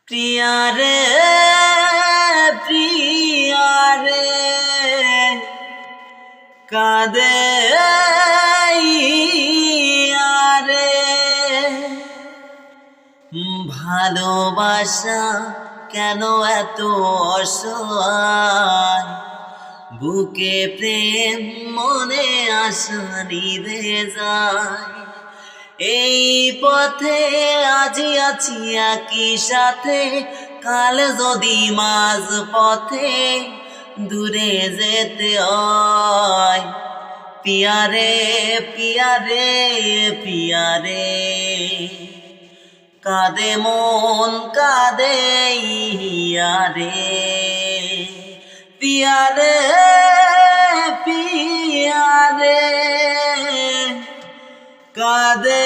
প্রিয়ারে প্রিয়ারে কাঁদে আরে ভালোবাসা কেন এত অসহায় বুকে প্রেম মনে আশা নিভে যায় এই পথে আজি আছি একই সাথে কাল যদি মাঝ পথে দূরে যেতে হয় পিয়ারে পিয়ারে পিয়ারে কাঁদে মন কাঁদে ইয়ারে পিয়ারে পিয়ারে কাঁদে